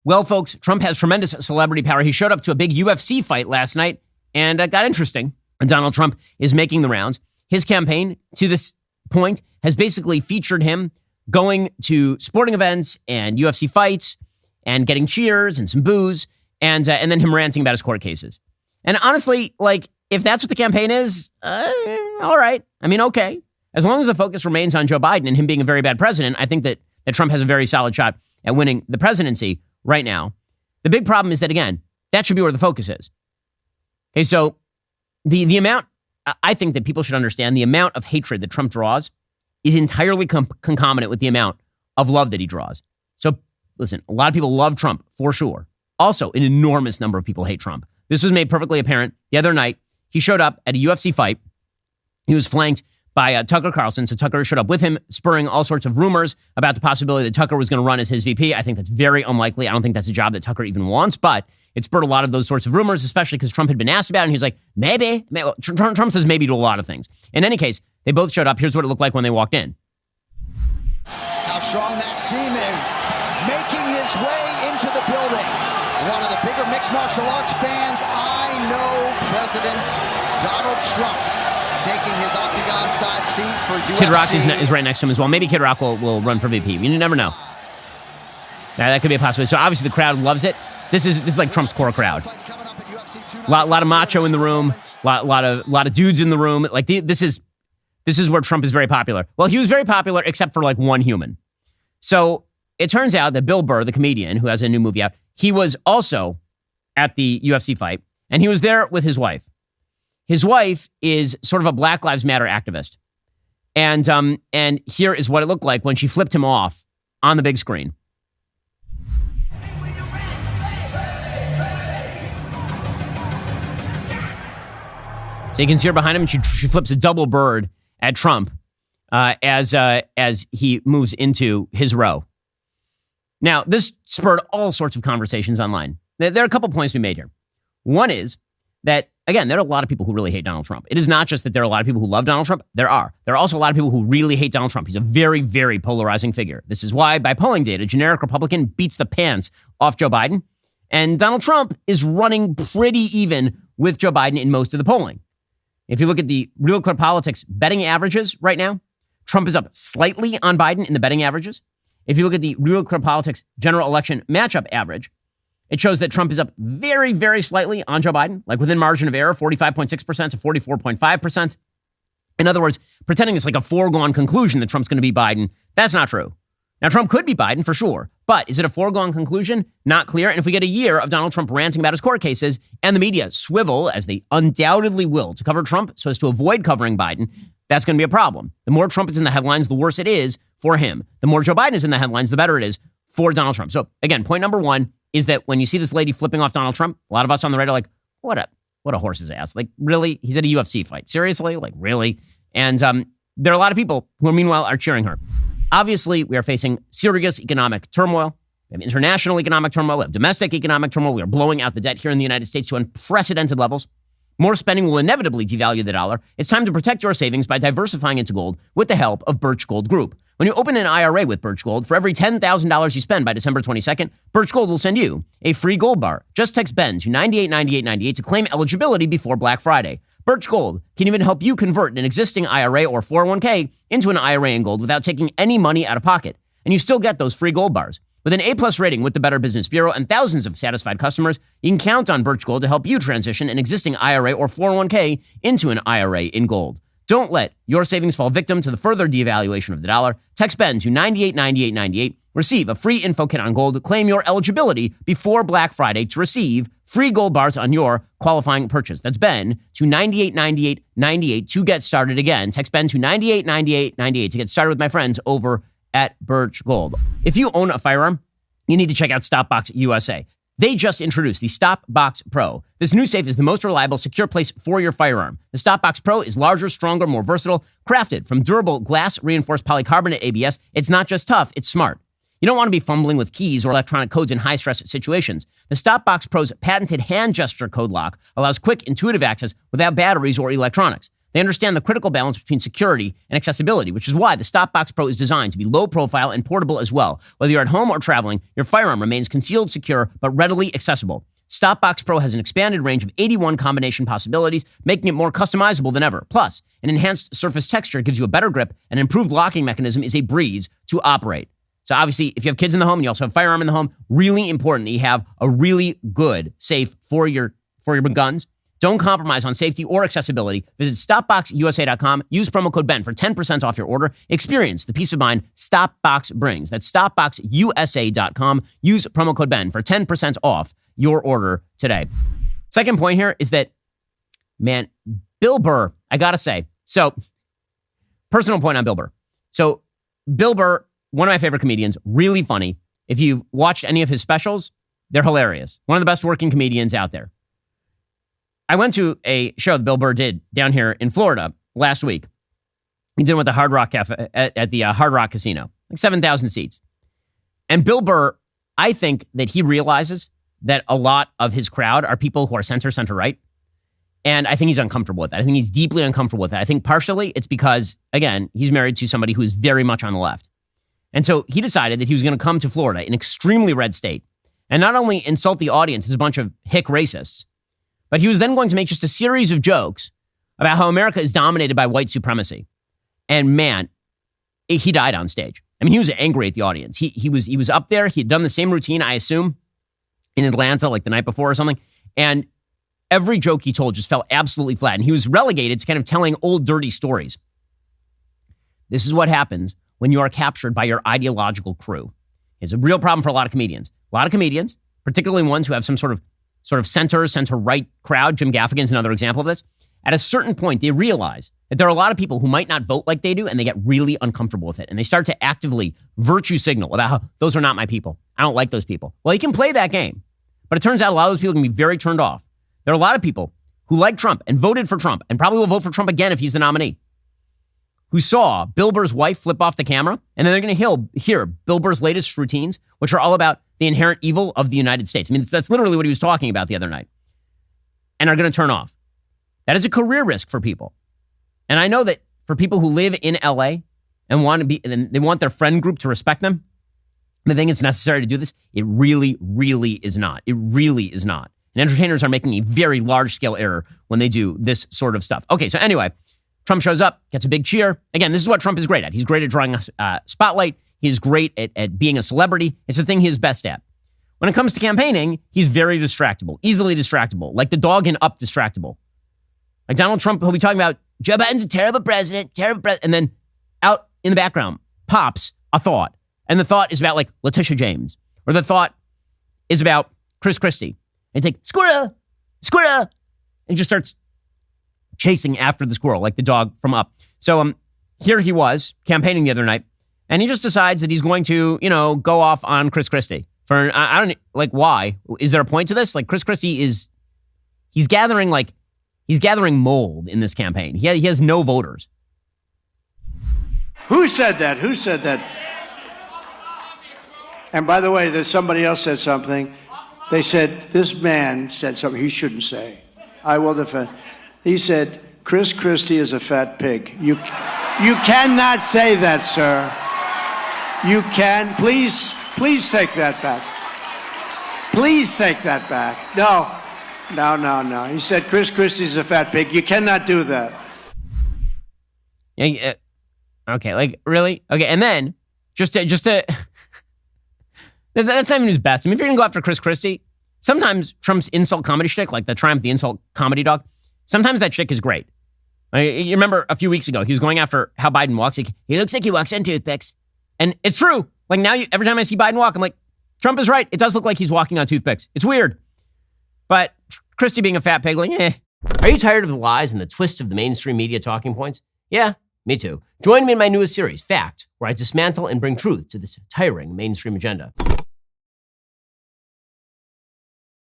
Well, folks, Trump has tremendous celebrity power. He showed up to a big UFC fight last night, and it got interesting. Donald Trump is making the rounds. His campaign, to this point, has basically featured him going to sporting events and UFC fights and getting cheers and some booze, and then him ranting about his court cases. And honestly, like, if that's what the campaign is, all right. I mean, okay. As long as the focus remains on Joe Biden and him being a very bad president, I think that Trump has a very solid shot at winning the presidency right now. The big problem is that, again, that should be where the focus is. Okay, so the amount, I think that people should understand, the amount of hatred that Trump draws is entirely concomitant with the amount of love that he draws. So listen, a lot of people love Trump, for sure. Also, an enormous number of people hate Trump. This was made perfectly apparent the other night. He showed up at a UFC fight. He was flanked by Tucker Carlson. So Tucker showed up with him, spurring all sorts of rumors about the possibility that Tucker was going to run as his VP. I think that's very unlikely. I don't think that's a job that Tucker even wants, but it spurred a lot of those sorts of rumors, especially because Trump had been asked about it, and he was like, maybe. Well, Trump says maybe to a lot of things. In any case, they both showed up. Here's what it looked like when they walked in. How strong that team is, making his way into the building. One of the bigger mixed martial arts fans I know, President Donald Trump, taking his octagon side seat for UFC. Kid Rock is right next to him as well. Maybe Kid Rock will run for VP. You never know. Now, that could be a possibility. So obviously the crowd loves it. This is like Trump's core crowd. A lot of macho in the room. Lot of dudes in the room. Like this is where Trump is very popular. Well, he was very popular except for like one human. So it turns out that Bill Burr, the comedian who has a new movie out, he was also at the UFC fight, and he was there with his wife. His wife is sort of a Black Lives Matter activist. And here is what it looked like when she flipped him off on the big screen. So you can see her behind him, and she flips a double bird at Trump as he moves into his row. Now, this spurred all sorts of conversations online. There are a couple points to be made here. One is that, again, there are a lot of people who really hate Donald Trump. It is not just that there are a lot of people who love Donald Trump. There are also a lot of people who really hate Donald Trump. He's a very, very polarizing figure. This is why, by polling data, generic Republican beats the pants off Joe Biden. And Donald Trump is running pretty even with Joe Biden in most of the polling. If you look at the Real Clear Politics betting averages right now, Trump is up slightly on Biden in the betting averages. If you look at the Real Clear Politics general election matchup average, it shows that Trump is up very, very slightly on Joe Biden, like within margin of error, 45.6% to 44.5%. In other words, pretending it's like a foregone conclusion that Trump's going to beat Biden, that's not true. Now, Trump could beat Biden for sure, but is it a foregone conclusion? Not clear. And if we get a year of Donald Trump ranting about his court cases and the media swivel, as they undoubtedly will, to cover Trump so as to avoid covering Biden, that's going to be a problem. The more Trump is in the headlines, the worse it is for him. The more Joe Biden is in the headlines, the better it is for Donald Trump. So again, point number one is that when you see this lady flipping off Donald Trump, a lot of us on the right are like, what a horse's ass. Like, really? He's at a UFC fight. Seriously? Like, really? And there are a lot of people who, meanwhile, are cheering her. Obviously, we are facing serious economic turmoil. We have international economic turmoil. We have domestic economic turmoil. We are blowing out the debt here in the United States to unprecedented levels. More spending will inevitably devalue the dollar. It's time to protect your savings by diversifying into gold with the help of Birch Gold Group. When you open an IRA with Birch Gold, for every $10,000 you spend by December 22nd, Birch Gold will send you a free gold bar. Just text BEN to 989898 to claim eligibility before Black Friday. Birch Gold can even help you convert an existing IRA or 401k into an IRA in gold without taking any money out of pocket. And you still get those free gold bars. With an A-plus rating with the Better Business Bureau and thousands of satisfied customers, you can count on Birch Gold to help you transition an existing IRA or 401k into an IRA in gold. Don't let your savings fall victim to the further devaluation of the dollar. Text BEN to 989898. Receive a free info kit on gold. Claim your eligibility before Black Friday to receive free gold bars on your qualifying purchase. That's BEN to 989898 to get started. Again, text BEN to 989898 to get started with my friends over at Birch Gold. If you own a firearm, you need to check out StopBox USA. They just introduced the StopBox Pro. This new safe is the most reliable, secure place for your firearm. The StopBox Pro is larger, stronger, more versatile, crafted from durable glass-reinforced polycarbonate ABS. It's not just tough, it's smart. You don't want to be fumbling with keys or electronic codes in high-stress situations. The StopBox Pro's patented hand gesture code lock allows quick, intuitive access without batteries or electronics. They understand the critical balance between security and accessibility, which is why the Stopbox Pro is designed to be low profile and portable as well. Whether you're at home or traveling, your firearm remains concealed, secure, but readily accessible. Stopbox Pro has an expanded range of 81 combination possibilities, making it more customizable than ever. Plus, an enhanced surface texture gives you a better grip, and an improved locking mechanism is a breeze to operate. So obviously, if you have kids in the home and you also have a firearm in the home, really important that you have a really good safe for your guns. Don't compromise on safety or accessibility. Visit StopBoxUSA.com. Use promo code BEN for 10% off your order. Experience the peace of mind Stopbox brings. That's StopBoxUSA.com. Use promo code BEN for 10% off your order today. Second point here is that, man, Bill Burr, I got to say. So, personal point on Bill Burr. So, Bill Burr, one of my favorite comedians, really funny. If you've watched any of his specials, they're hilarious. One of the best working comedians out there. I went to a show that Bill Burr did down here in Florida last week. He did it with the Hard Rock Cafe at the Hard Rock Casino, like 7,000 seats. And Bill Burr, I think that he realizes that a lot of his crowd are people who are center right. And I think he's uncomfortable with that. I think he's deeply uncomfortable with that. I think partially it's because, again, he's married to somebody who is very much on the left. And so he decided that he was going to come to Florida, an extremely red state, and not only insult the audience as a bunch of hick racists, but he was then going to make just a series of jokes about how America is dominated by white supremacy. And man, he died on stage. I mean, he was angry at the audience. He was up there. He had done the same routine, I assume, in Atlanta, like the night before or something. And every joke he told just fell absolutely flat. And he was relegated to kind of telling old, dirty stories. This is what happens when you are captured by your ideological crew. It's a real problem for a lot of comedians. A lot of comedians, particularly ones who have some sort of center-right crowd. Jim Gaffigan's another example of this. At a certain point, they realize that there are a lot of people who might not vote like they do, and they get really uncomfortable with it. And they start to actively virtue signal about how those are not my people. I don't like those people. Well, you can play that game. But it turns out a lot of those people can be very turned off. There are a lot of people who like Trump and voted for Trump and probably will vote for Trump again if he's the nominee, who saw Bill Burr's wife flip off the camera, and then they're going to hear Bill Burr's latest routines, which are all about the inherent evil of the United States. I mean, that's literally what he was talking about the other night, and are going to turn off. That is a career risk for people. And I know that for people who live in LA and want to be, and they want their friend group to respect them, they think it's necessary to do this. It really, really is not. It really is not. And entertainers are making a very large-scale error when they do this sort of stuff. Okay, so anyway, Trump shows up, gets a big cheer. Again, this is what Trump is great at. He's great at drawing a spotlight. He's great at being a celebrity. It's the thing he's best at. When it comes to campaigning, he's very distractible, easily distractible, like the dog in Up distractible. Like Donald Trump, he'll be talking about Joe Biden's a terrible president, and then out in the background pops a thought. And the thought is about like Letitia James, or the thought is about Chris Christie. And it's like, squirrel, squirrel. And he just starts chasing after the squirrel, like the dog from Up. So here he was campaigning the other night, and he just decides that he's going to, go off on Chris Christie. For, I don't, like, why? Is there a point to this? Like, Chris Christie he's gathering mold in this campaign. He has no voters. Who said that? Who said that? And by the way, there's somebody else said something. They said, this man said something he shouldn't say. I will defend. He said, Chris Christie is a fat pig. You cannot say that, sir. You can. Please take that back. Please take that back. No. He said, Chris Christie's a fat pig. You cannot do that. Yeah. Okay, like, really? Okay, and then, just to that's not even his best. I mean, if you're going to go after Chris Christie, sometimes Trump's insult comedy shtick, like the Triumph the Insult Comedy Dog, sometimes that shtick is great. You remember a few weeks ago, he was going after how Biden walks. He looks like he walks on toothpicks. And it's true. Like now, every time I see Biden walk, I'm like, Trump is right. It does look like he's walking on toothpicks. It's weird. But Christie being a fat pig, like, eh. Are you tired of the lies and the twist of the mainstream media talking points? Yeah, me too. Join me in my newest series, Fact, where I dismantle and bring truth to this tiring mainstream agenda.